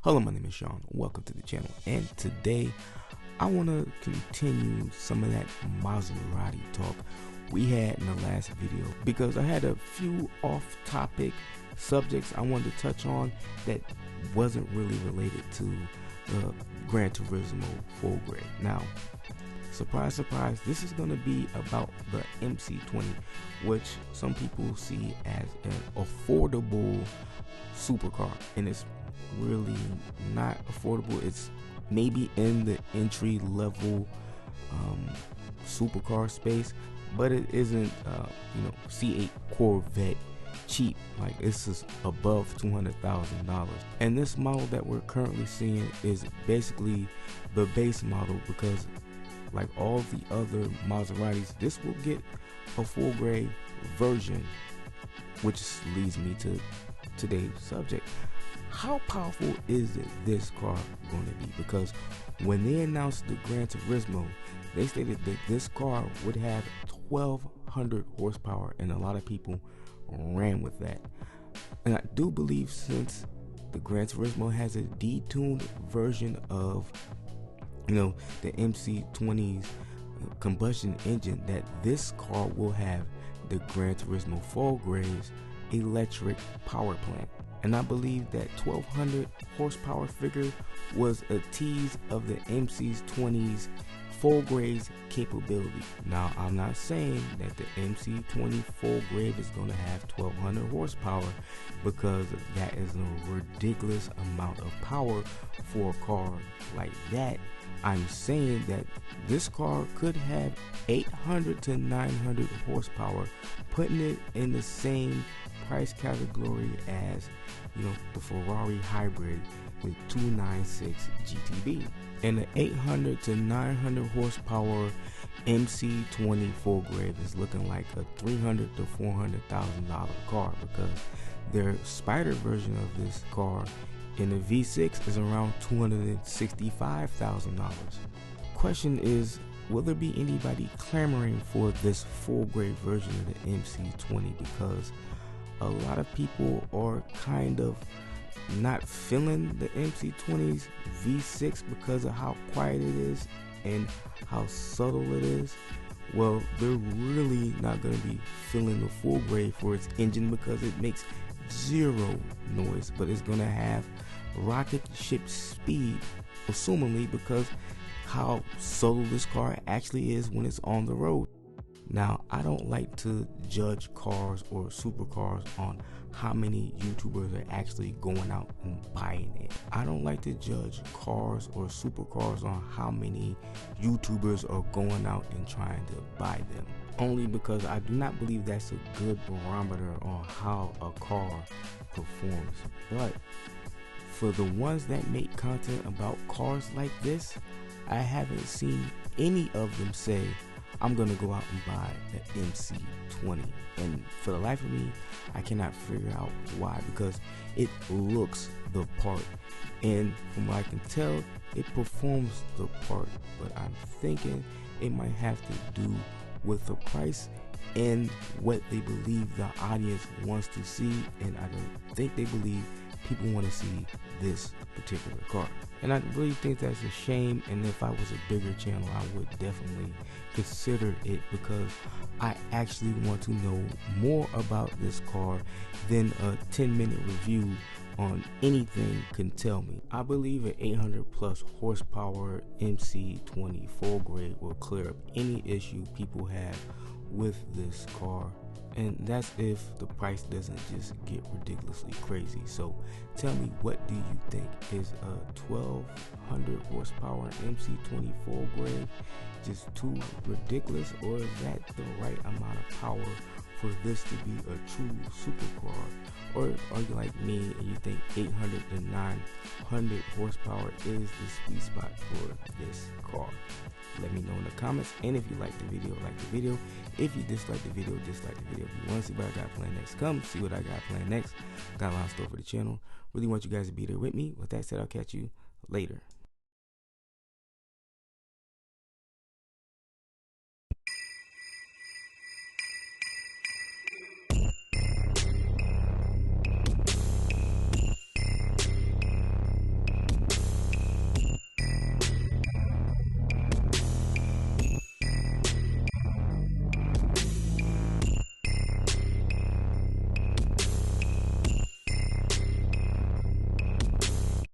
Hello, my name is Sean. Welcome to the channel. And today, I want to continue some of that Maserati talk we had in the last video, because I had a few off-topic subjects I wanted to touch on that wasn't really related to the Gran Turismo full grade. Now, surprise, surprise, this is going to be about the MC20, which some people see as an affordable supercar, and it's really not affordable. It's maybe in the entry level supercar space, but it isn't C8 Corvette cheap. Like, it's just above $200,000. And this model that we're currently seeing is basically the base model, because like all the other Maseratis, this will get a full grade version, which leads me to today's subject. How powerful is this car going to be? Because when they announced the Gran Turismo, they stated that this car would have 1,200 horsepower, and a lot of people ran with that. And I do believe, since the Gran Turismo has a detuned version of the MC20's combustion engine, that this car will have the Gran Turismo full grade's electric power plant. And I believe that 1,200 horsepower figure was a tease of the MC20's full grade's capability. Now, I'm not saying that the MC20 full grade is going to have 1,200 horsepower, because that is a ridiculous amount of power for a car like that. I'm saying that this car could have 800 to 900 horsepower, putting it in the same price category as the Ferrari hybrid with 296 GTB. And the 800 to 900 horsepower MC20 full grade is looking like a $300,000 to $400,000 car, because their Spider version of this car in the V6 is around $265,000. Question is, will there be anybody clamoring for this full grade version of the MC20? Because a lot of people are kind of not feeling the MC20's V6 because of how quiet it is and how subtle it is. Well, they're really not going to be feeling the full grade for its engine, because it makes zero noise, but it's going to have rocket ship speed, assumingly, because how subtle this car actually is when it's on the road. Now, I don't like to judge cars or supercars on how many YouTubers are actually going out and buying it. I don't like to judge cars or supercars on how many YouTubers are going out and trying to buy them, only because I do not believe that's a good barometer on how a car performs. But for the ones that make content about cars like this, I haven't seen any of them say, I'm gonna go out and buy an MC20. And for the life of me, I cannot figure out why, because it looks the part, and from what I can tell, it performs the part. But I'm thinking it might have to do with the price and what they believe the audience wants to see, and I don't think they believe people want to see this particular car. And I really think that's a shame, and if I was a bigger channel, I would definitely consider it, because I actually want to know more about this car than a 10-minute review on anything can tell me. I believe an 800 plus horsepower MC20 full grade will clear up any issue people have with this car, and that's if the price doesn't just get ridiculously crazy. So tell me, what do you think? Is a 1,200 horsepower MC20 full grade just too ridiculous, or is that the right amount of power for this to be a true supercar? Or are you like me and you think 800 to 900 horsepower is the sweet spot for this car? Let me know in the comments. And if you like the video, like the video. If you dislike the video, dislike the video. If you want to see what I got planned next, come see what I got planned next. Got a lot of stuff for the channel. Really want you guys to be there with me. With that said, I'll catch you later.